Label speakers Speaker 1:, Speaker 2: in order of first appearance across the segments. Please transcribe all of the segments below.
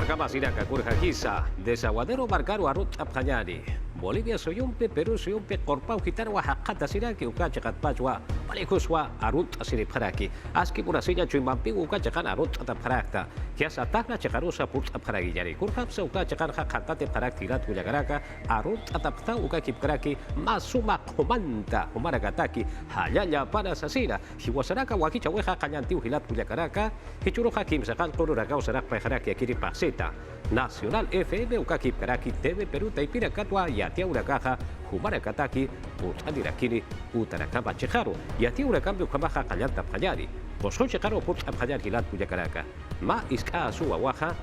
Speaker 1: Kurkama Siraka, Kurjakisa, Desaguadero Marcaro Arut Abjanyani. Bolivia soyumpe, Perú soyumpe, Corpau Gitano, Oaxaca Siraki, Ucachacat Pachua, Palicuswa, Arut Asiriparaki, Aski Purasilla, Chuimampi, Ucachacan Arut Ataparakta, Kiasa Tagna Checarosa Purt Aparaguillari, Kurkapsa, Ucachacan Hakantate Paraktirat, Uyagaraka, Arut Atapta, Ukakipkraki, Masuma Comanta, Umaragataki, Hayaya Panasasira, Hiwasaraka, Wakicha Weja, Kanyantiu, Hilat, Uyagaraka, Hichuro Hakim, Sakan, Toruragao, Sarak, Pajaraki, Akiri Paseta, Nacional FM, Ukakipkaraki, TV, Perú, Taipiracatwa, Yatia Urakaja, Humarakataki, Utanirakini, Utarakamba Chejaro, Yatia Urakambio Kamaja, Kayanta Payari, Posho Chejaro, Put Apayar, Hilat, Uyagaraka, Ma Iska Suawaja,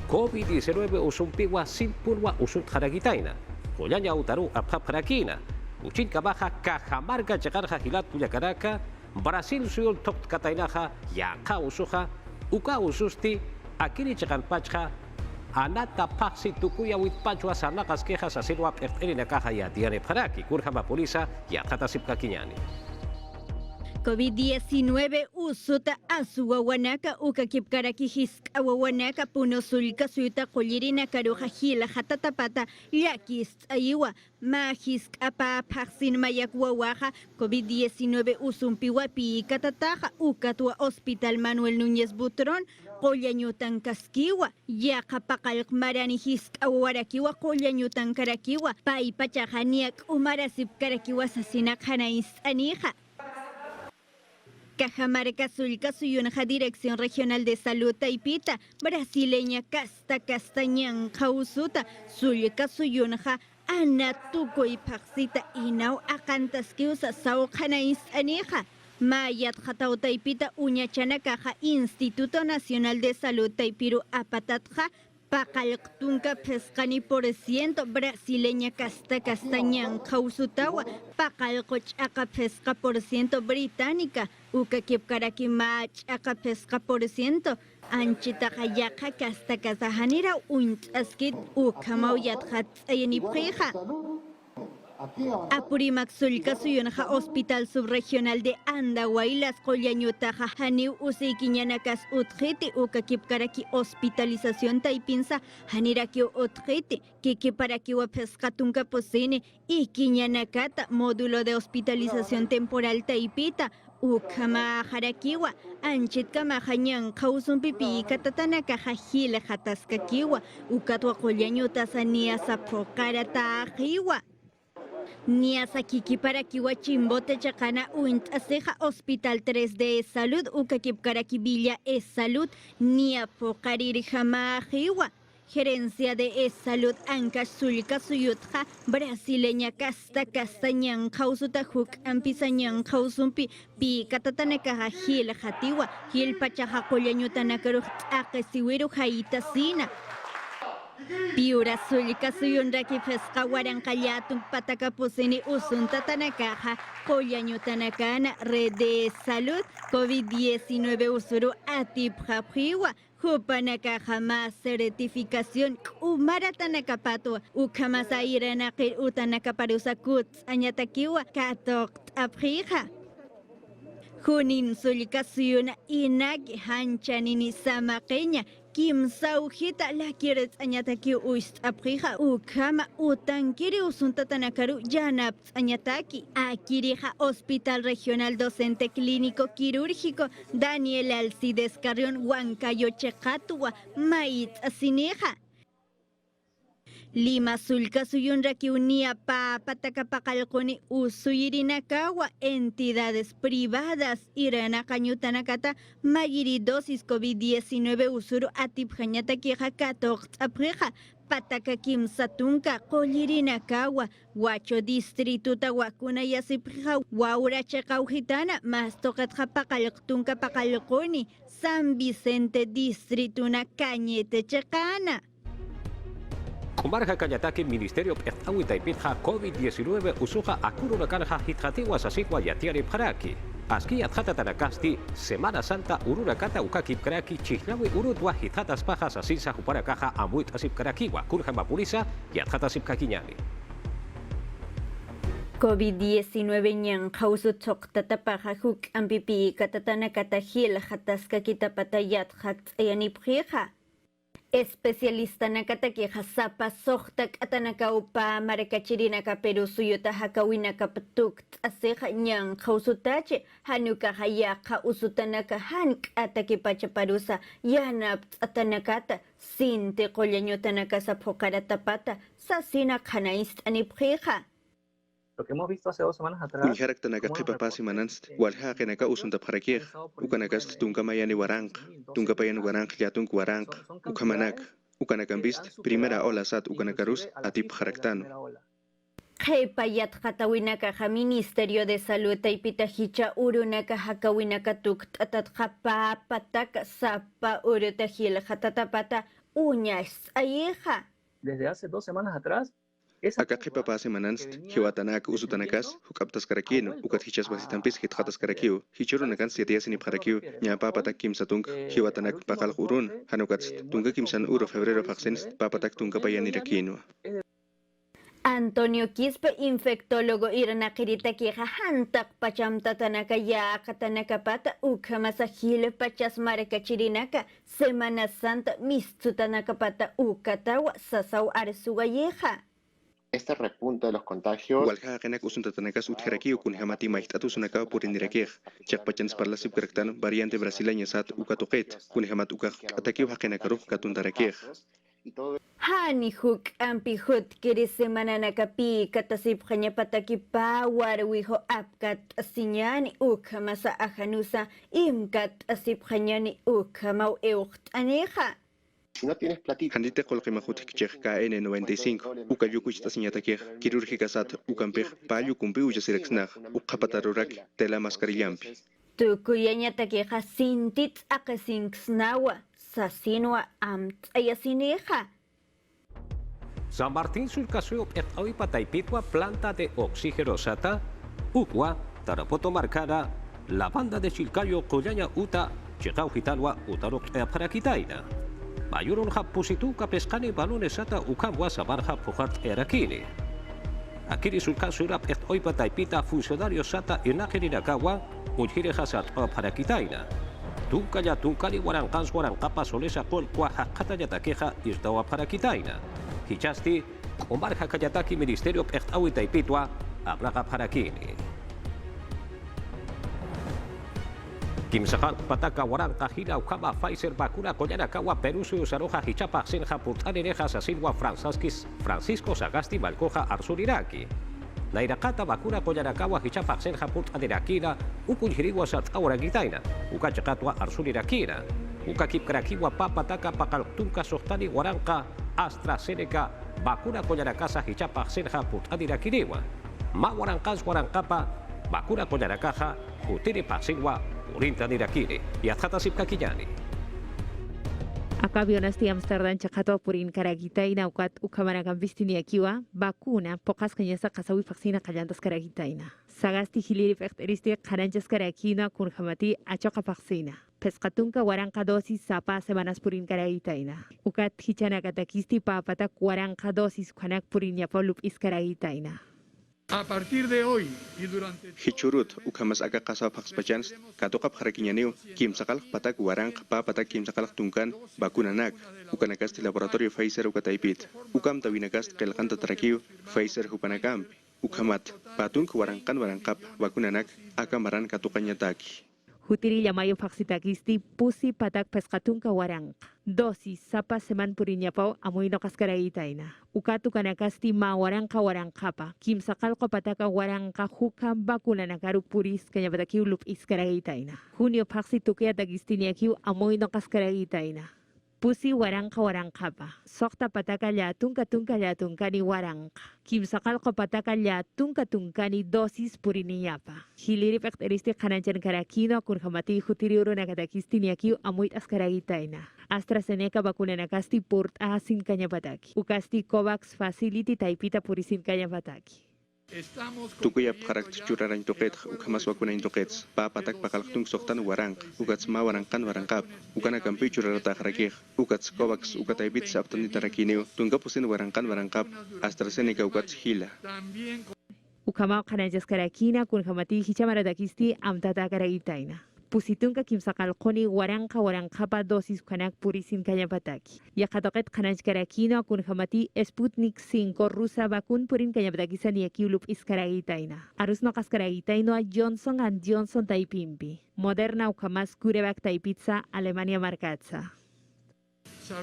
Speaker 1: COVID-19 Usumpiwa, Simpurwa, Usut Haragitaina, Koyanya Utaru, Apaprakina, Uchin Kabaja, Cajamarca, Chegarja, Hilat, Uyagaraka, Brasil Suyol, Top Katainaja, Yaka Usuja, Uka Ususti, Akiri Cheganpacha, Anata Paxi Tukuya with Pachua Sanakas Quejas Asilwa Erina Caja y Atiane Paraki, Kurjama Polisa y Atata Sipkakiñani.
Speaker 2: COVID-19 usuta asuwawanaka ukakipkaraki hiskawawanaka punosulka suyuta qollirina karuja hila hatatapata yakis ayuwa ma hiskapa paksin mayakwawaja COVID-19 usumpiwapi katataja ukatwa Hospital Manuel Núñez Butrón qollañutan kaskiwa yaqapaqalq marani hiskawarakiwa qollañutan karakiwa pay pachajaniak umarasip karakiwa sasinak hanais anija. Cajamarca Sulca Suyunja Dirección Regional de Salud Taipita, brasileña Casta Castañán Jausuta, Sulca Suyunja, Anatuco y Paxita Inau Acantasquiusa Saujanais Anija. Mayat Jatau Taipita Uñachana Caja Instituto Nacional de Salud Taipiru Apatatja, Pacalctunca Pescani por ciento, brasileña Casta Castañán Jausutawa, Pacalcoch Aca Pesca por ciento, británica, Ukakipkaraki Mach Aca Pesca por ciento, Anchita Hayaka Casta Casajanira, Untaskit, Ukamauyat Hat Ayanipreja. Apurimac Sulca Suyunja Hospital Subregional de Andahuay, Las Collañutaja Haniu Useiquiñanacas Utjiti, Ukakipkaraki Hospitalización Taipinsa, Haniraki Utjiti, Kikiparakiwa Pescatunca Posene, y Quiñanacata, Módulo de Hospitalización Temporal Taipita, Ukama Harakiwa, Anchitkama Hanyan, Kausun Pipi, Katatanaka Hajile Hataskakiwa, Ukatwa Collañutasania Saprokarata Hiwa. Niasa Kikiparakiwa Chimbote Chacana Uint Aceja Hospital 3D Salud Ukakipkaraki Villa Salud Nia Pocariri Jamajiwa Gerencia de Salud Ancash Sulca Suyutja Brasileña Casta Castañán Jausutajuk Ampisañán Jausumpi Pi Catatanaka Gil Jatiwa Gil Pachaja Collañutanakaru Akesiwiru Jaitasina Piura Sulca Suyunraki Pesca Huarancayatun Patacapusini Usunta Tanakaja Collañutanacana Red de Salud COVID-19 Usuru Atipjapiwa Jupanakaja más certificación Umaratanakapatua Ukamasa Iranakir Utanakaparusa Kuts Añatakiwa Katok Aprija Junin Sulca Suyuna Inagi Hanchanini Samaqueña Kim Saujita la quieres añataki uist aprija ukama utankiri usuntatanakaru yanap añataki Akirija Hospital Regional Docente Clínico Quirúrgico Daniel Alcides Carrión Huancayo Checatua Mait Asineja Lima Sulca Suyunraki Unia Patakapacalconi Usuirinakawa entidades privadas Irana Cañutanacata Magiridosis COVID-19 Usuru Atipjañata Queja Katok Apreja Patakakim Satunka Collirinakawa Huacho Distrito Tahuacuna Yasiprija Waura Checaujitana Mastocatja Pacalctunca Pacalconi San Vicente Distrituna Cañete Checana
Speaker 1: Kumarja Kayataki Ministerio Petawi Taipitja COVID-19 Usuja Akuruna Karja Hitjatiwa Sasikwa Yatiari Paraki. Aski Atjata Tanakasti, Semana Santa Ururakata Ukakip Karaki, Chihlawi Urutwa Hitjatas Pajas Asisa Juparakaja Amuit Asip Karakiwa, Kurjama Purisa y Atjata Sipkakiñani.
Speaker 2: COVID-19 ñan Hausut Tatapaja Huk Ampipi Katatanakata Hil Hataska Kitapatayat Hat Ayaniprija. Especialista nakataki hasapa sohtak atanaka upa marakachirina Peru suyuta hakawina petuk aseha nyang kausutache hanuka hayaka usutanaka hank ataki pachaparusa yanap atanakata sinte kolyanyotanaka sa pokaratapata sa sinakanaist anipjeja.
Speaker 3: Lo que hemos visto hace 2 semanas atrás.
Speaker 4: Unjarak tanaka qipapasi mananst walha qenaka usunta pharakih ukanakast tunka mayani warang tunka payan warang yatunk warang ukamanak ukanakambist primera ola sat ukanakarus atip kharaktano
Speaker 2: Qhaypayat qhatawinaka Ministerio de Salud taipita hicha urunaka hakawinaka tukt atatqapa pataka sapa uruta hil hatatapata uñas ayeja.
Speaker 3: Desde hace 2 semanas atrás.
Speaker 4: aka qipapasi mananst hiwatanak usutanakas hukaptas karakino ukat hichas basitampis hitqatas karakiu hichurunakan setiasini pharakiu nyapa patak kimsatung hiwatanak pakal urun hanukats tunka kimsan uro febrero faxens papatak tunka payani rakino
Speaker 2: Antonio Quispe, infectólogo iranakirita queja hantak pacham tatanaka ya katanaka pata ukamasahil pachas marakachirinaka Semana Santa mistutanaka pata ukatawa sasaw arsugayeja.
Speaker 5: Este repunte de los contagios
Speaker 4: walha qenak usuntanakas utjarakiu kun hamati maihtatu sunaka purindirakih chaqpachans parlasip karaktan variante brasileña sat ukatoqet kun hamat ukaq atakiu haqenakaruh katundarakih
Speaker 2: Hani huk ampi hut kiri semana nakapi katasip kanya pataki pawar wiho apkat asinyani ukamasa ahanusa imkat asip kanyani ukamau eukt aneja.
Speaker 5: si no tienes platito
Speaker 4: handite qolqimahut kichej KN95 ukayukuch tasiñatakih quirúrgica sat ukampej payu kumpi uyasiraksnaj uqapatarurak tela mascarillampi
Speaker 2: Tukuyaña takeja sintit akasinksnawa sasinwa amt ayasineja.
Speaker 1: San Martín Surcaseo Hoy Pataipitwa planta de oxígeno sata Ukwa Tarapoto Marcada la banda de Chilcayo Collaña Uta Chicao Gitalwa Utarok Parakitaina Mayuron Hapusituka Pescani Balones Sata Ukamwa Sabarja Pujart Erakini Akiri Surcaseo Hoy Pataipita funcionario Sata Inajirinakawa Unjire Hasat Parakitaina Tunkaya Tunkari Warankans Warankapa Solesa Kol Kwahakata Yatakeja Istawa Parakitaina Hichasti, Omar Hakayataki Ministerio Pechtawi Taipitwa, Abraga Parakini. Kimsakal Pataka Waranka Hila Ukama Pfizer Vacuna Koyanakawa Perusu Saroja Hichapa Senja Putaneja Sasilwa Francisco Sagasti Balcoja Arsuriraki. La Irakata Vacuna Koyanakawa Hichapa Senja Putanerakina, Ukunjiriwa Sataura Gitaina, Ukachakatwa Arsurirakina, Ukakip Krakiwa Papataka Pakaltunka Sohtani Waranka. AstraZeneca, vacuna Koyanakasa Hichapa Senja Put Adirakiriwa, Mawarankas Warankapa, vacuna Koyanakaja, Utiri Pasiwa, Urinta Dirakiri, y Adjata Sipkakiyani.
Speaker 6: Acá Bionasti Amsterdam Chakato Purin Karagitaina Ukat Ukamanakan Vistini Akiwa, vacuna, pocas cañas Kasawi Faxina Kayantas Karagitaina. Sagasti Hiliri Fecteristi Karanchas Karakina Kunhamati Achoka Faxina. Pescatunca Waranka dosis sapa semanas purin Karagitaina. Ukat Hichanakatakisti Papata Waranka dosis Kanak Purin Yapolup Iskaragitaina.
Speaker 7: A partir de hoy y durante
Speaker 4: Hichurut ukamas aga qasa paxpachans katoqap harakiñaniu kimsaqal patak waranq papatak kimsaqal tunkan vacunanak ukanakasti laboratorio Pfizer ukataipit ukam tawinakast qelqanta tarakiu Pfizer hupanakam ukamat patunk waranqan waranqap vacunanak akamaran katuqañataki
Speaker 6: Hutiri Yamayo Faxitakisti Pusi Patak Pescatunca Warang. Dosis Sapa Seman Puriñapau Amoino Cascaraitaina. Ukatu Kanakasti Ma Waranka Warankapa. Kim Sakalko Pataka Waranka Huka Bakuna Nakaru Puris Kanyabatakiu Lup Iscaraitaina. Junio Paxi Tukia Dagistiniakiu Amoino Cascaraitaina. Pusi Waranka Warankapa. Sokta Pataka Tunka Tunkani Waranka. Kim Sakalko Pataka Tunka Tunkani Dosis Puriniapa. Hiliri Pecteristi Kananchan Karakino Kunhamati Hutiriuro Nakatakisti Niakiu Amuit Askaragitaina. AstraZeneca vacuna nakasti Port Asin Kanyapataki. Ukasti Covax Facility Taipita Purisin Kanyapataki.
Speaker 4: Tukuyap qarak churaran toqet ukamas vacunain toqets papatak pakalqtung soqtan waranq ukats ma waranqan waranqap ukana kampi churarata qarakih ukats Covax ukataibit saptani tarakiniu tungapusin waranqan waranqap AstraZeneca ukats hila
Speaker 6: Ukama Kananjas Karakina Kunhamati Hichamaratakisti Amtata Karagitaina. Pusitunka kimsakalqoni waranqa dosis kanak purisin kanyapataki. Yakatoqet qanachkarakino kunhamati Sputnik 5 rusa bakun purin kanyapatakisan yakiulup iskaragitaina. Arusno kaskaragitaino Johnson & Johnson taipimpi. Moderna ukamas kurebak taipitsa Alemania markatsa.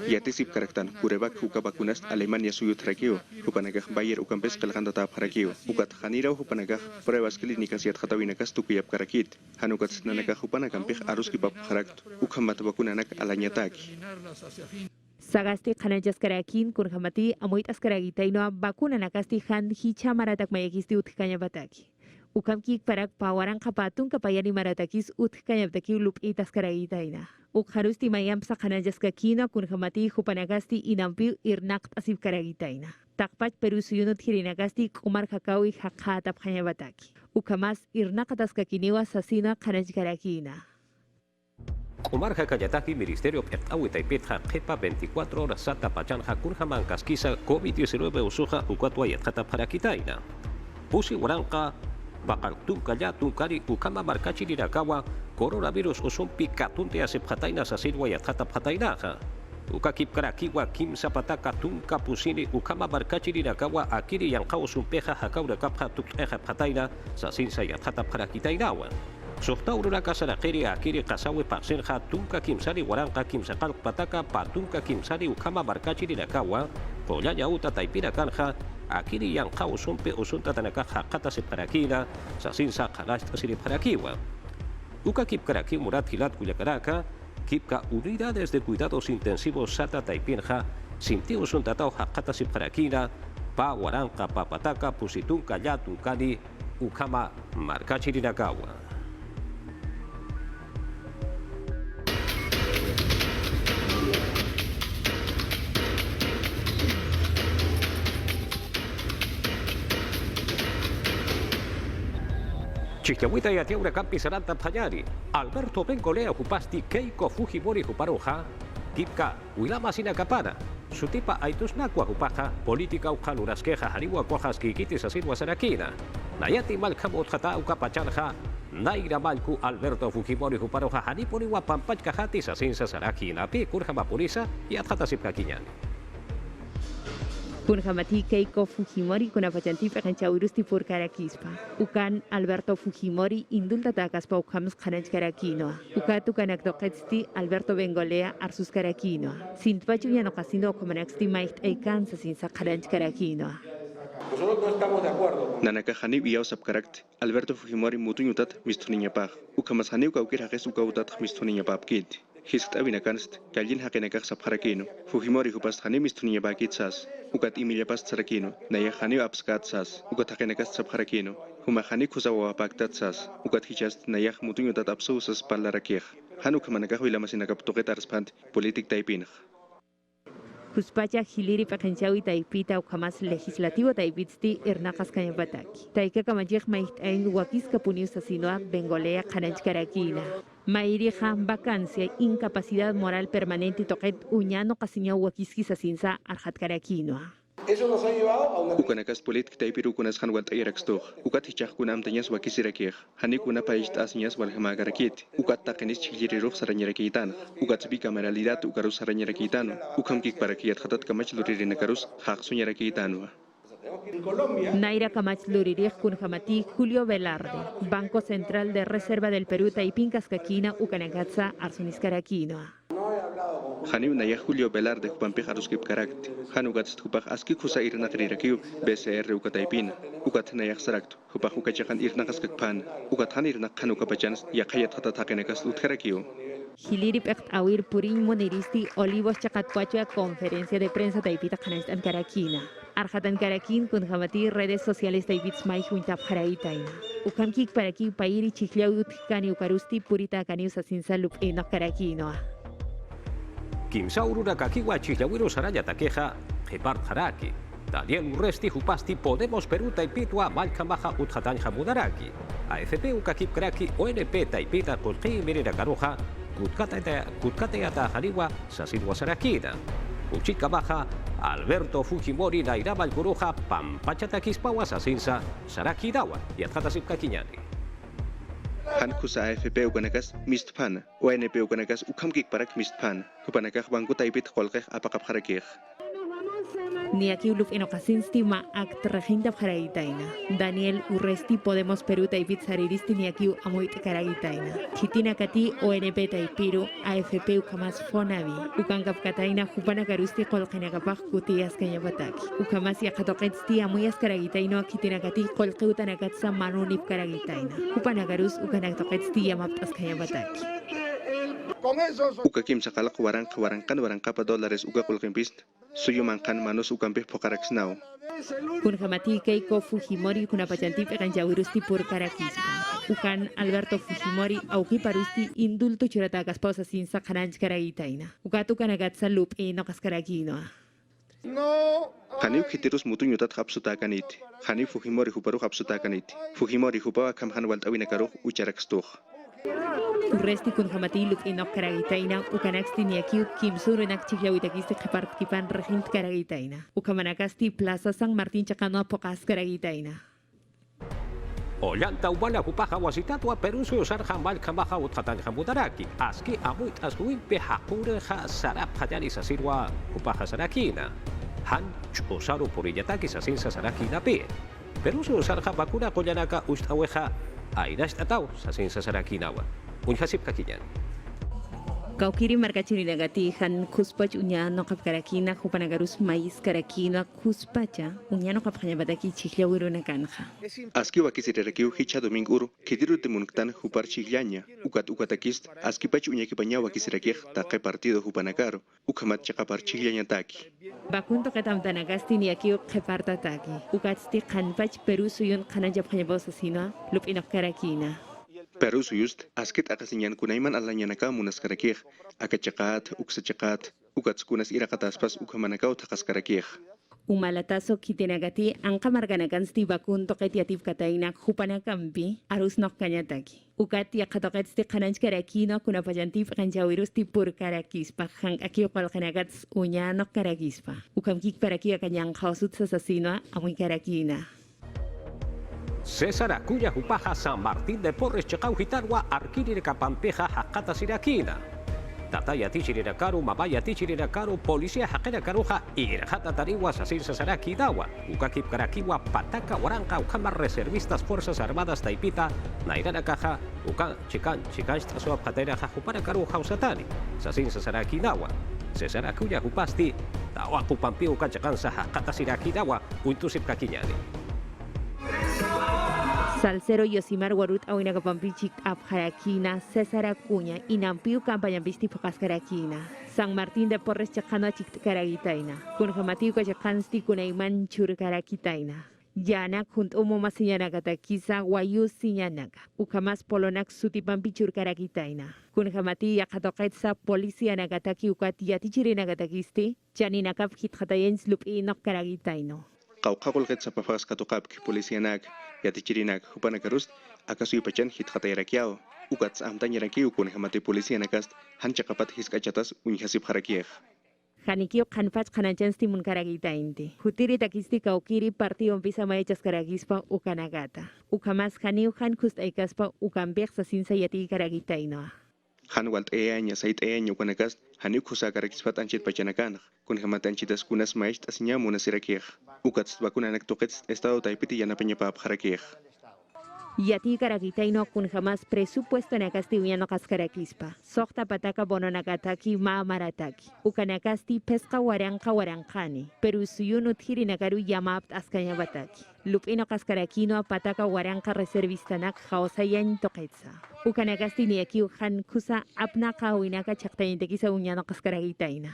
Speaker 4: Yatisip karaktan kurebak huka vacunas Alemania suyo traqueo, hupanagaj Bayer ukampes kalganda tap harakeo, ukat hanira hupanagaj pruebas clínicas yat hatawinakas tukuyap karakit, hanukat nanagaj hupanagampej aruski pap harakt, ukamat vacunanak alañataki.
Speaker 6: Sagasti qanachaskarakin kunhamati amoit askaragitaino vacuna nakasti han hicha maratak mayakisti utkanyapataki. Ukamkik parak pawaran kapatun kapayani maratakis utkanyapataki lup itaskaragitaina. Ukharusti mayam sa qanachaskakino kunhamati hupanagasti inampiu irnakt asib karagitaina. Takpach perusuyunot hirinagasti kumar kakawi hakatap kanyapataki. Ukamas irnakataskakiniwa sasina qanachkarakina.
Speaker 1: Umar Hakayataki, Ministerio Petawi Taipetja, Kepa 24 horas Sata Pachanja, Kurhaman Kaskisa, COVID-19 Usuja, Ukwatuayat Parakitaina. Pusi Waranka, Bakaltunka ya Tunkari, Ukama Markachi Nirakawa, Coronavirus Usumpi Katunte Asepjataina Sasirwayat Hatapjatainaja. Ukakip Karakiwa, Kim Zapataka, Tunka Pusini, Ukama Markachi Nirakawa, Akiri Yankao Sumpeja, Hakaura Kapja Tukteja Pjataina, Sasinsa Yat Hatapjarakitainawa. Sohtauruna kasarakiri akiri kasawe paksenja tunka kimsari waranka kimsakal pataka patunka kimsari ukama barkachi dinakawa pollaya uta taipira kanja akiri yanja usumpe usunta tanaka hakata separakina sasinsa kalasta siriparakiwa uka kipkaraki murat hilat kuyakaraka kipka unidades de cuidados intensivos sata taipinja sinti usuntatao hakata separakina pa waranka papataka pusitunka ya tunkani ukama markachi dinakawa. Chichahuita y Atiaura Campi Saranta Payari, Alberto Bengolea Jupasti Keiko Fujimori Juparoja, Kipka Huilama Sinacapara, Sutipa Aitusnacua Jupaja, Política Ujanurasqueja Hariwa Cuajas Kikitis Asidua Sarakina, Nayati Malcamo Tata Ucapachanja, Naira Malku Alberto Fujimori Juparoja Haniponiwa Pampach Cajatis Asinsa Sarakina, Pi Kurjama Purisa y Atjatasipkakiñani.
Speaker 6: Kunhamati Keiko Fujimori kunapachanti pekanchaurusti purkarakispa. Ukan Alberto Fujimori indultatakaspa ukams khanachkarakinoa. Ukatu kanaktoqetsti Alberto Bengolea arsuskarakinoa. Sintpachu yanokasino komanaksti maicht eikansa sinsa khanachkarakinoa.
Speaker 8: Nosotros no estamos de acuerdo.
Speaker 4: Nanaka Hanib y Ausap Karakt, Alberto Fujimori Mutuñutat, Mistuniñapaj, Ukamas Hanib Kaukirajes Ukautat, Mistuniñapap Kid. Hiskta abinakanst, Kallin Hakenakak Sapharakino, Fujimori Hupast Hanib Mistuniñapakit Sas, Ukat Imiliapast Sarakino, Naya Hanib Abskat Sas, Ukat Hakenakas Sapharakino, Humahani Kusawa Paktat Sas, Ukat Hichast Nayah Mutuñutat Absusas Palarakej, Hanukamanakah Vilamasinakaptoketarspant, Politik Taipinj.
Speaker 6: Kuspacha Hiliri Pakanchawi Taipita Ukamas Legislativo Taipitsti Irnakas Kanyapataki. Taika Kamajik Maicht Ein Wakis Kapunius Asinoa Bengolea Khanachkarakina. Mairija vacancia, incapacidad moral permanente toquet uñano casiño Wakiski Sasinsa Arjatkarakinoa.
Speaker 8: Eso nos ha llevado a una...
Speaker 4: Ukanakas politik taipiru kunas hanwat ayrakstoh. Ukat hichak kunam tanyas wakisirakeh. Hanikuna paist asnyas walhamagarakit. Ukat takenis chiliriruf saranyarakitan. Ukat sbi kameralidad ukarus saranyarakitan. Ukam kik parakiyat khatat kamach luririnakarus haq sunyarakitanwa.
Speaker 6: Naira Kamach Luririj Kunhamati Julio Velarde, Banco Central de Reserva del Perú Taipinkas Kakina Ukanakatsa Arsuniscarakinoa.
Speaker 4: Hanib Naya Julio Velarde Jupanpej Aruskip Karakt, Hanugats Tupaj Aski Kusa Irnakirirakiu, BCR Ukataipina, Ukat Naya Sarakt, Hupaj Ukachakan Irnakaskakpan, Ukat Hanirnak Hanukapachans, Yakayat Hatatakenakas Utkarakiu.
Speaker 6: Hiliri Pekt Awir Purin Moniristi Olivos Chakatpuachua Conferencia de Prensa Taipita Kanastan Karakina. Arjatan Karakin Kunhamati Redes Sociales Taipits Mai Huintap Haraitaina. Ukamkik Paraki Pairi Chikliau Utkani Ukarusti Purita Kanius Asinsa Lup Enoch Karakinoa.
Speaker 1: Kimsauruna Kakiwa Chichawiru Saraya Takeja, Gepard Haraki, Daniel Urresti Jupasti Podemos Perú Taipitua Malkamaja Utjatanja Mudaraki, AFP Ukakip Kraki ONP Taipita Kulki Mirira Karuja, Kutkateata Hariwa Sasidwa Sarakina, Uchika Baja, Alberto Fujimori Nairaba Alcuruja, Pampachatakispawa Sasinsa, Saraki Dawa y Atjatasip Kakiñani.
Speaker 4: Han kusa AFP ukanakas mistpan, ONP ukanakas ukamkik parak mistpan, hupanakah bangku taipit kolkeh apakap harakih.
Speaker 6: Niaki uluf enokasinsti ma act reginta jaragitaina. Daniel Urresti Podemos Perú taipit sariristi niaki amoit karagitaina. Chitina kati ONP taipiru AFP ukamas fonavi. Ukankap kataina hupana karusti kolkenakapaj kutias kanyabataki. Ukamas yakatoketsti amuyas karagitaino chitina kati kolkeutanakatsa manunip karagitaina. Hupana karus ukanaktoketsti yamaptas kanyabataki.
Speaker 4: Uka kim sakalak warangkapa dolares uka kolkenpist. Suyumankan manus ukampih pokaraksnau.
Speaker 6: Kun kamati Keiko Fujimori kuna pacantip ekan jawirusti pur karakispa. Ukan Alberto Fujimori auki parusti indultu curata kasposa sinsa kananj karagitaina. Ukatu kanagatsa lup eno kaskaragino.
Speaker 4: Hani ukitirus mutu nyutat hapsutakanit. Hani Fujimori huparu hapsutakanit. Fujimori hupawa kamhan waltawinakaruh ucharakstuh.
Speaker 6: Urresti kun kamati lup eno karagitaina ukanaksti niakiu kim surenak chiklawitakiste kepartkipan regint karagitaina. Ukamanakasti Plaza San Martín chakano pokas karagitaina.
Speaker 1: Ollanta ubala hupaja wasitatua peruso usar jambal kambaja utkatan jambutaraki. Aski amuit asluin pehakureja sarap hayalis asirwa hupaja sarakina. Han usaru puriyataki sasinsa sarakina pe. Peruso usar jambakura kollanaka ustaweja airas tatau sasinsa sarakinawa. Unhasip kakinyan.
Speaker 6: Kaukiri markachiri nagati han kuspach unya no kapkarakina hupanagarus mais karakina kuspacha unya no kapkanyabadaki chiklawiru nakanja.
Speaker 4: Aski wakisirerakiu hicha dominguru kitiru temunktan hupar chigliaña ukatakist aski pach uñakipanya wakisirakij taqe partido hupanakaro ukamat chaqapar chigliaña taki.
Speaker 6: Bakunto katamtanagasti niakiu keparta taki ukatsti kanpach Peru suyun kanajab kanyabosa sina lup inok karakina.
Speaker 4: Peru suyust askit akasinyan kunaiman alanyanaka munaskarakij akachakat uksachakat ukatskunas irakataspas ukamanakaw takaskarakij.
Speaker 6: Umalataso kitinagati ang kamarganagansti bakunto ketiatif katainak hupanakampi arus nok kanyataki. Ukat yakatoketsti kananj karakino kunapajantif kanjawirusti pur karakispa hang akio kalkanagats unya nok karakispa. Ukamkik parakia kanyang kausut sasasino amoy karakina.
Speaker 1: César Acuña hupaja San Martín de Porres chekau hitarwa arkiri kapampeja hakata sirakina. Tataya tichirirakaru, mabaya tichirirakaru, policía hakera karuja irjata tariwa sasir sasaraki dawa. Ukakip karakiwa pataka waranka ukamar reservistas fuerzas armadas taipita nairana kaja uka chikan strasua patera hupara karu hausatani. Sasir sasaraki dawa. César Acuña hupasti dawa kupampi ukachakansa hakata siraki dawa untusip kakinyani.
Speaker 6: Salcero Yosimar Warut awina kapampichik abjarakina César Acuña inampiu campaña bisti pokas karakina San Martín de Porres chakano chik karagitaina kun hamatiu kachakansti kunaiman chur karakitaina Yanak junt umo masiyanakata kisa wayu sinyanaka ukamas polonak sutipampi chur karakitaina kun hamati yakatoketsa polisia nakataki ukat yatichirinakatakisti janinakap hithatayens lup inok karagitaino.
Speaker 4: Qawqaqul qetsa pafagas katuqapki policianak yatichirinak hupanakarust akasu ipachan hitqatayrakiao ukats amtañarakiu kun hamati policianakast hanchaqapat hiskachatas uñhasip harakiej.
Speaker 6: Hanikio kanpach kanachansti munkaragitainti. Hutiri takisti kaukiri partido pisa maechas karagispa ukanagata. Ukamas haniu han kustaikaspa ukambek sasinsa yati karagitainoa.
Speaker 4: Han walt eaña sait eaña ukanakast haniu kusa karagispat anchit pachanakanaj kun hamati anchitas kunas maesht asiña munasirakiej. Ukats bakunanak toqets estado taipiti yanapeñapap harakiej.
Speaker 6: Yati karagitaino kun jamás presupuesto nakasti uyano kaskarakispa. Sokta pataka bono nakataki ma marataki. Ukanakasti pesca warankani. Peru suyunut hiri nakaru yamapt askanya bataki. Lupino kaskarakino pataka waranka reservistanak haosayan toqetsa. Ukanakasti niakiu han kusa apna kawinaka chaktayentekisa uñano kaskaragitaina.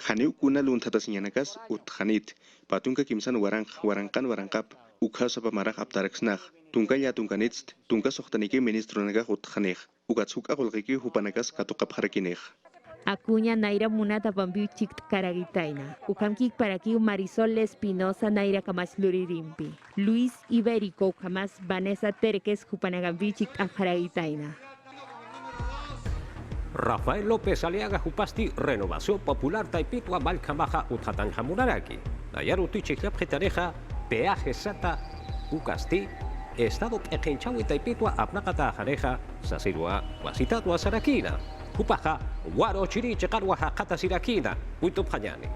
Speaker 4: Haniu kuna luntatas ñanakas utjanit patunka kimsan warankap ukasa pamaraj aptaraksnaj tunka ya tunkanitst tunka sohtaniki ministro naga utjanej ukatsuk agolgiki hupanakas katuqap harakinej.
Speaker 6: Acuña naira munata pambiu chik karagitaina. Ukamkik parakiu Marisol Espinosa naira kamas luririmpi. Luis Ibérico kamas Vanessa Terques hupanagambi chik karagitaina.
Speaker 1: Rafael López Aliaga Jupasti, Renovación Popular Taipitua Malcamaja Utjatanjamunaraki. Nayaruti Chiklap Getareja, Peaje Sata, Ucasti, estado pekenchawi taipitwa apnakata hareja sasirwa wasitatwa sarakina. Hupaja waro chiri chekarwa hakata sirakina uitup hanyani.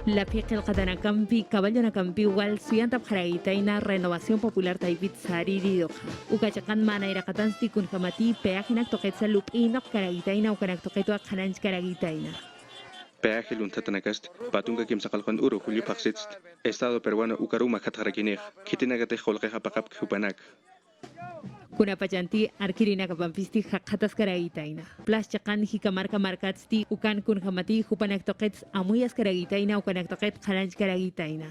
Speaker 6: La Piqel Campi, Caballo Campi, igual Suyanta Paraitaina, Renovación Popular Taipit Sariri Doha. Ucachacan Mana Irakatansti kun Hamati, Peajinak Toquetza Lup Inok Karagitaina, Ucanak Toquetua Kananch Karagitaina.
Speaker 4: Peaje luntatanakast, Patunga Kimsakalkan Uru, Julio Paxitst, Estado peruano Ucaruma Katarakinej, Kitinagate Holgeja Pakap Kupanak.
Speaker 6: Kuna pajanti arkirina kapampisti hakatas karagitaina. Plus chakan hikamarka markatsti ukan kun hamati hupanak toqets amuyas karagitaina ukanak toqet khalanj karagitaina.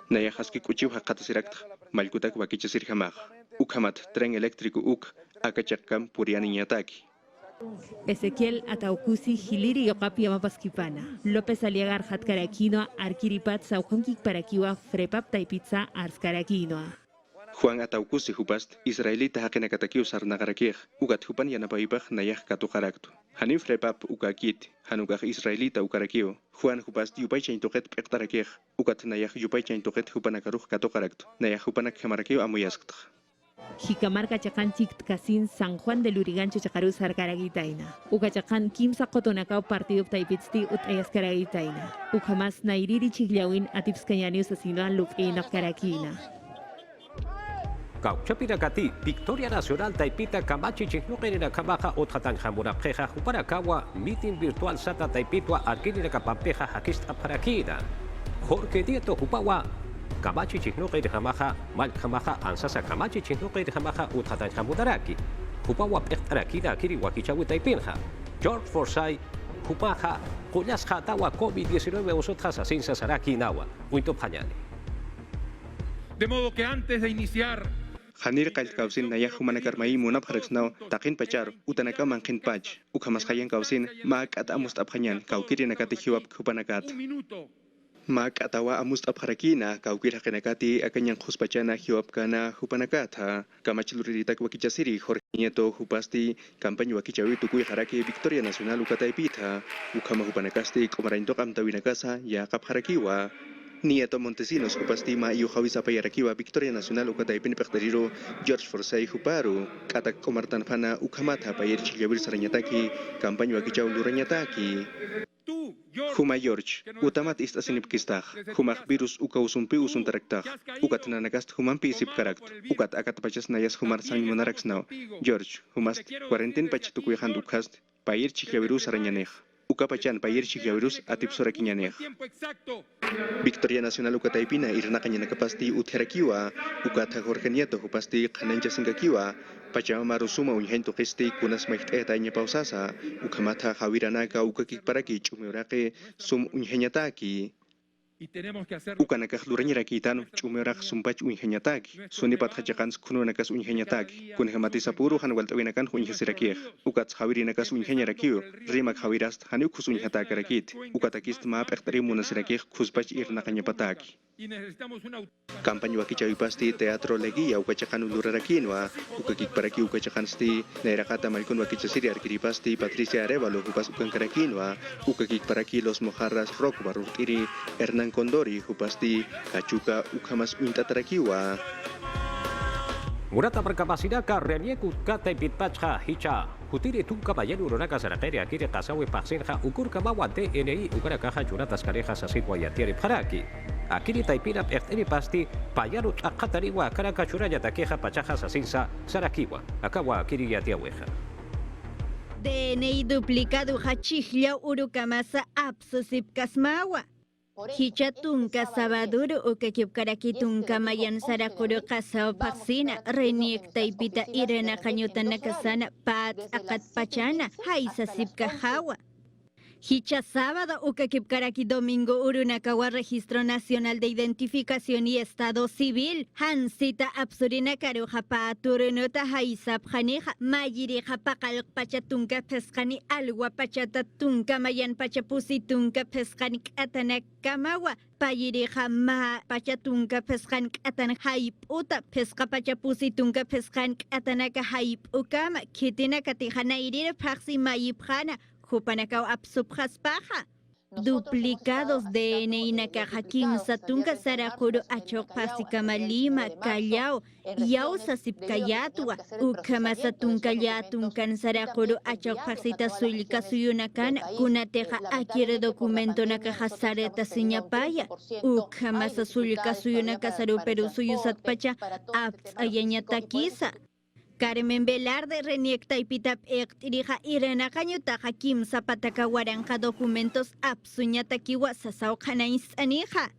Speaker 4: Naya haski kuchiu hakatas irakt, malkutak wakichasir hamag. Ukhamat tren eléctrico akachakam puriani nyataki.
Speaker 6: Ezequiel Ataucusi Hiliri Yokapi Amapaskipana. López Aliagar Hatkarakinoa Arkiripat Saukonkik Parakiwa Frepap Taipitza Arskarakinoa.
Speaker 4: Juan Ataucusi hupast Israelita hakenakatakiu sarnagarakij, ugat hupan yanapaipaj nayaj katukaraktu. Hanin frepap ukakit, hanukaj Israelita ukarakiu. Juan hupast yupaychain toqet pektarakij, ugat nayaj yupaychain toqet hupanakaruj katukaraktu. Nayaj hupanak hamarakiu amuyasktj.
Speaker 6: Jicamarca Chacanchik Casin San Juan del Urigancho Chacaruz Arcaragitaina. Ucachacan Kimsa Cotonacao Partido Taipitsti Utayascaragitaina. Ucamas Nairiri Chigliawin Atipskayanius Asinoa Lupina Carakina.
Speaker 1: Cauchapirakati, Victoria Nacional Taipita Camachi Chihnuquerina Camaja Otratan Jamurapeja Juparakawa, meeting virtual Sata Taipitwa Arquirina Capampeja Hakista Parakina. Jorge Dieto Jupawa, Camachi Chihnuquer Jamaja, Mal Jamaja, Ansasa Camachi Chihnuquer Jamaja Otratan Jamudaraki. Jupawa Pechtarakina Kiriwakichawi Taipinja. George Forsyth, Jupaja, Julias Jatawa COVID-19 Usotras Asinsa Saraki Nawa, Uintop Hanyani.
Speaker 7: De modo que antes de iniciar
Speaker 4: Hanir Kausin Naya Humanakarmai Munaphareksnau, Takin Pachar, Utanaka Mankin Pach, Ukamas Hayan Kausin, Mak at Amust Abhanyan, Kaukiri Nakati Hiwap Kupanakat.
Speaker 7: un minuto.
Speaker 4: Mak atawa Amust Abharakina, Kaukir Hakanakati, Akanyan Huspachana, Hiwap Kana, Hupanakata, Kamachiluritak Wakichasiri, Jorge Nieto, Hupasti, Campaña Wakichawi Tukui Haraki, Victoria Nacional Ukataipita, Ukama Hupanakasti, Komarainto Kamtawinakasa, Yakap Harakiwa. Nieto Montesinos Hupastima y Ujawisa Payarakiwa Victoria Nacional Ukataipin Pektariro George Forsyth Huparu Katak Komartan Fana Ukamata Payer Chilyawir Saranyataki Campaña Wakichaw Luranyataki
Speaker 7: Tú, George,
Speaker 4: Huma George Utamat Istasinipkistah Humak virus Ukausumpi Usuntaraktak Ukat Nanagast Humampi Sipkarakt Ukat Akat Pachas Nayas Humar San Monaraksnau George Humast Quarentin Pachtukui Handukast Payer Chilyawir Saranyanej Ukapachan Payer Chilyawirus Atipsorakinyanej
Speaker 7: tiempo exacto.
Speaker 4: Victoria Nacional Ukataipina irna kapasti utherakiwa ukata Jorge Nieto hupasti kananja singakiwa pachama rusuma unhento qisti kunas maiteta nya pausasa ukamata hawiranaka ukakikparaki chumeurake sum unhenyataki
Speaker 7: Y tenemos que hacer
Speaker 4: ukanakah luranyarakitan chumeurak sumpach unhenyataki sunipat hachakans kununakas unhenyataki kunhamati sapuru hanwaltawinakan unhesirakih ukats hawirinakas unhenyarakiu rimak hawirast hanukus unhatakarakit ukatakist map ektari munasirakih kuspach irna kanyapataki
Speaker 7: y necesitamos una
Speaker 4: Campaña Wakichawipasti Teatro Leguía Ukachakan Ulurarakinwa Ukakikparaki Ukachakansti Nairakata Malkun Wakichasiri Arkiripasti Patricia Arevalo Hupas Ukankarakinwa Ukakikparaki Los Mojarras Rock Barutiri Hernán Condori Hupasti Kachuka Ukamas Untatarakiwa
Speaker 1: Murata berkapasidad ka renieku kata pitpachha hicha hutiri tu kabayelu ronaka sarakeri akire kasawe paksinha ukur kamawa DNI ukarakaha juratas karejas asitwa yatiari paraki akiri taipina efteri pasti payaru akatariwa karaka churaya takeja pachaja sasinsa sarakiwa akawa akiri yatiaweja
Speaker 2: DNI duplicado hachihlia urukamasa absusip kasmawa. Hichatunka sabaduru ukakipkaraktunka mayan sarakuru kasao paksina reniek taipita irena kanyutan nakasana pat akat pachana haisa sipka hawa. Hicha sábado ukakipkaraki domingo urunakawa Registro Nacional de Identificación y Estado Civil hansita absurina karuja pa turunota haisap hanija mayirija pakalok pachatunka peskani alwa pachatatunka mayan pachapusitunka peskani katanak kamawa payirija ma pachatunka peskan katan haip uta peska pachapusitunka peskan katanaka haip ukama kitina katijana irira paksi mayip hana Hupanakaw apsupjas paja. duplicados DNI nakaja kimsa tunka sarakuru achok pasikama Lima, Callao, Yausa Sipkayatwa, Ukamasa tunka yatunkan sarakuru achok pasita suylika suyunakan, kunateja akire documento nakaja sareta siñapaya, Ukamasa suylika suyunaka saru Peru suyusatpacha, apts ayanya takisa. Carmen Velarde reniekta ipitap ektirija Irena Cañutaja Kimsa Pataka Waranka documentos apsuñatakiwa sasao kanais anija.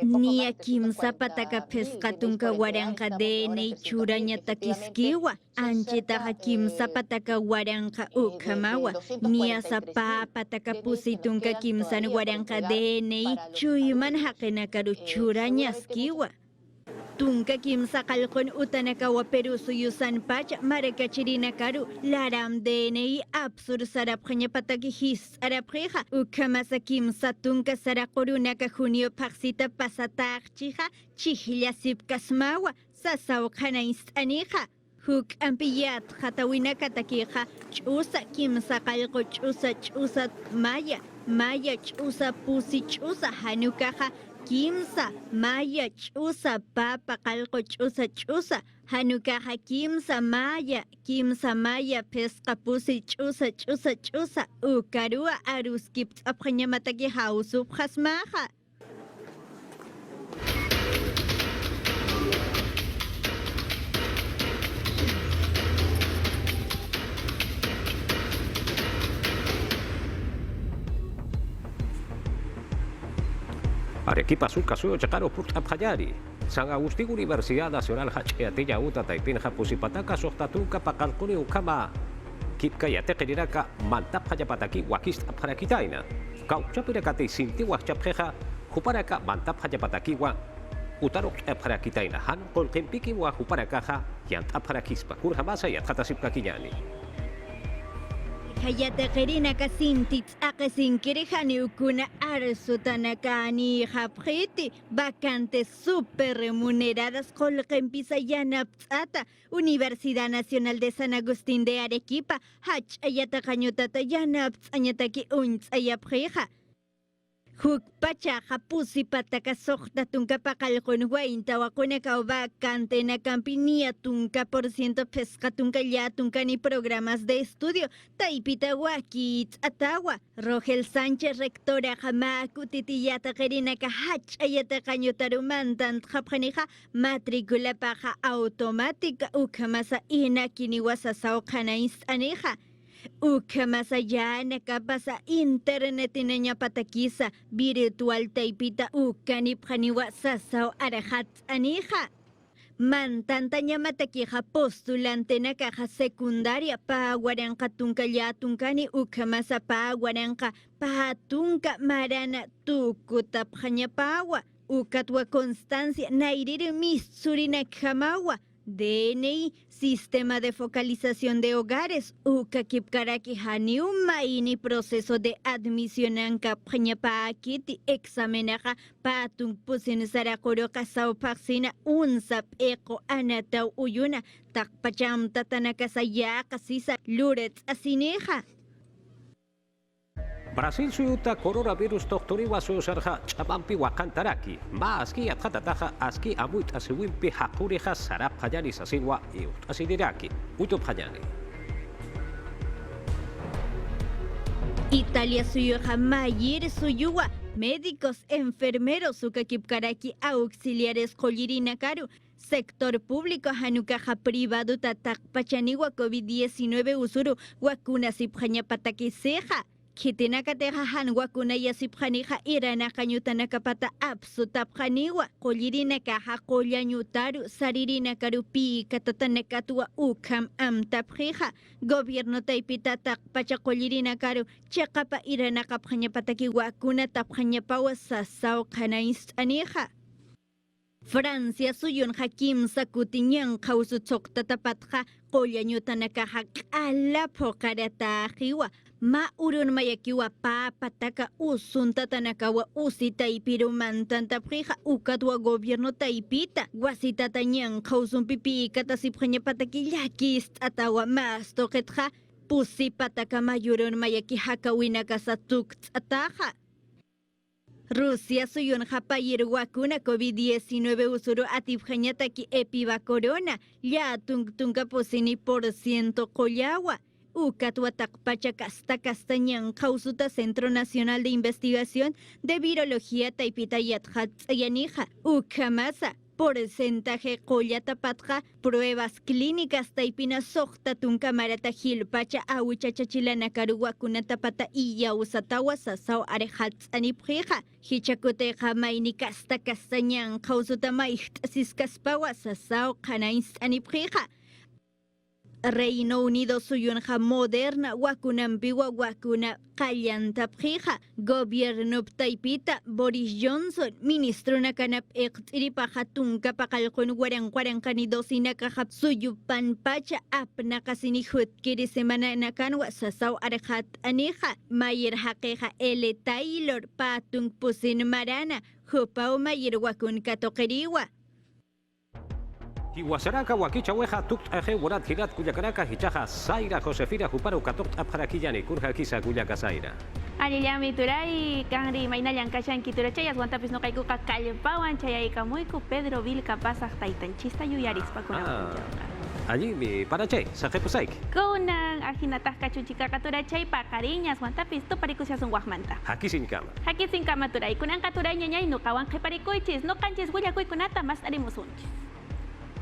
Speaker 2: Nia Kimsa Pataka Pescatunka Waranka DNI churañatakiskiwa. Anchitaja Kimsa Pataka Waranka Ukamawa. Nia Sapa Pataka Pusitunka Kimsan Waranka DNI chuyman hakenakaru churañaskiwa. Tunka kimsa kalkon utanakawa Peru suyusan pach marakachirina karu laram DNI absur sarapkhanya pataki his arapkheja ukamasa kimsa tunka sarakorunaka junio paksita pasatakchija chihilla sipkasmawa sasao khanais anija huk ampiyat hatawina katakija chusa kimsa kalko chusa maya chusa pusi chusa hanukaja Kimsa, Maya, Chusa, Papa, Calco, Chusa, Hanukaja, Kimsa, Maya, Pesca, Pusi, Chusa, Ukarua, Aruskips, Aprenyamataki, House of Hasmaja.
Speaker 1: Arequipa Surcasuyo Chacaro Purta Payari, San Agustín Universidad Nacional Hacheatilla Uta Taipinja Pusipataka Sohtatuka Pacalcuni Ukama, Kipkayate Keriraka, Mantapayapataki, Wakist Parakitaina, Kauchapirakati Sintiwa Chapjeja, Huparaka, Mantapayapatakiwa, Utarok Parakitaina, Han, Colquempiki, Huparakaja, Yantaparakispa, Kurhamasa y Atatasipka Kiñani.
Speaker 2: Hayata Kerina Kasintits Akasinkirihani Ukuna Arsutanakani Hapriti vacantes super remuneradas Colquempisa Yanapzata Universidad Nacional de San Agustín de Arequipa Hach Ayata Cañutata Yanapz Añataki Unz Ayapreja Huk pacha hapusi pataka sohta tunka pakalkon wainta wakuna kauba cante na campinia tunka por ciento pesca tunka ya tunka ni programas de estudio taipita wakits atawa Rogel Sánchez rectora jama kutitiyata kerina ka hach ayata kañotaru mantan japjanija matrícula paja automática ukamasa ina kiniwasa sao kanais aneja Ukamasa ya nakapasa internet inanya patakisa virtual taipita ukanipjaniwa sasao arahat anija. Mantantanya matakija postulante na caja secundaria pa guaranca tunka ya tunkani ukamasa pa guaranca pa tunka marana tukutapjanya pawa ukatwa constancia nairiri misurina kamawa. DNI, Sistema de Focalización de Hogares, Ukakipkaraki Haniuma ini proceso de admisión anka panyapa akiti examenaja patung pusin sarakoro kasao paksina unsap eko anatau uyuna takpacham tatanaka saya kasisa lurets asineja.
Speaker 1: Brasil suyuta coronavirus doctoriwa susarja chamampi wakantaraki ma aski athatataja aski amuit asiwimpi hakurija sarap hayani sasinwa iut asidiraki utup hayani
Speaker 2: Italia suyuja mayir suyuwa médicos enfermeros ukakipkaraki auxiliares collirina karu sector público hanukaja privado tatak pachaniwa COVID-19 usuru wakuna sipjanya patakiseja Kitinakateja hanwakuna yasipjanija irana kanyutanakapata apsutapjaniwa qollirina kaja qollañutaru saririna karupi katatanakatua ukam amtapjija gobierno taipita takpacha qollirina karu chaqapa irana kapjañapataki wakuna tapjañapawa sasao kanais anija Francia suyun hakim sakutiñan qawsutsoktatapatja qollañutanakaja q'ala phoqaratajiwa ma urun mayakiwa papataka usunta tanakawa usita ipiru mantantapjija ukatwa gobierno taipita wasitatañan qawsun pipi katasipjañapataki llakist atawa mas toqetja pusipataka mayuron mayaki hakawinaka satukts ataja. Rusia suyun hapayir wakuna COVID-19 usuru atibjañataki epiva corona, ya tunga posini % kollawa. Ukatuatakpacha castañan causuta Centro Nacional de Investigación de Virología Taipita Yatjatzayanija. Ukamasa. Porcentaje collatapatka pruebas clínicas taipina sohta tuncamarata hilpacha awichachachilana karuwakuna tapata iya usatawa sasao arejats anipjija hichakuteja maini castañan causuta maihtasiskaspawa sasao kanains anipjija. Reino Unido suyunja Moderna wakunampiwa wakuna qallantapjija. Gobierno Taipita Boris Johnson ministro nakanap iqtiripaja tunkapa qalqun waranqani dosinakajap suyupanpacha apnaqasini jutkiri semana nakanwa sasao arjat anija mayer haqeja L. Taylor patung pusin marana jupao mayer wakun katoqeriwa.
Speaker 1: Iwasaraka wakicha weja tukt aje wurat hirat kuyakaraka hichaja Zaira Josefina Juparo katokt abjarakillani kurja kisa kuyaka Zaira.
Speaker 9: Alillami turay kanri mainallan kashan kiturachayas guantapis no kaikuka kallpawan chayaykamuyku Pedro Vilca pasaj taytanchista yuyarispa kuna.
Speaker 1: Allí mi parache, sajepusaik.
Speaker 9: Kunan ajinatasca chuchikaka turachay pakariñas guantapis tuparikusias un guajmanta.
Speaker 1: Aquí sin cama.
Speaker 9: Aquí sin kama turay kunan katuray ñañay no kawan qhiparikuychis no kanchis willakuykunata mas arimusunchis.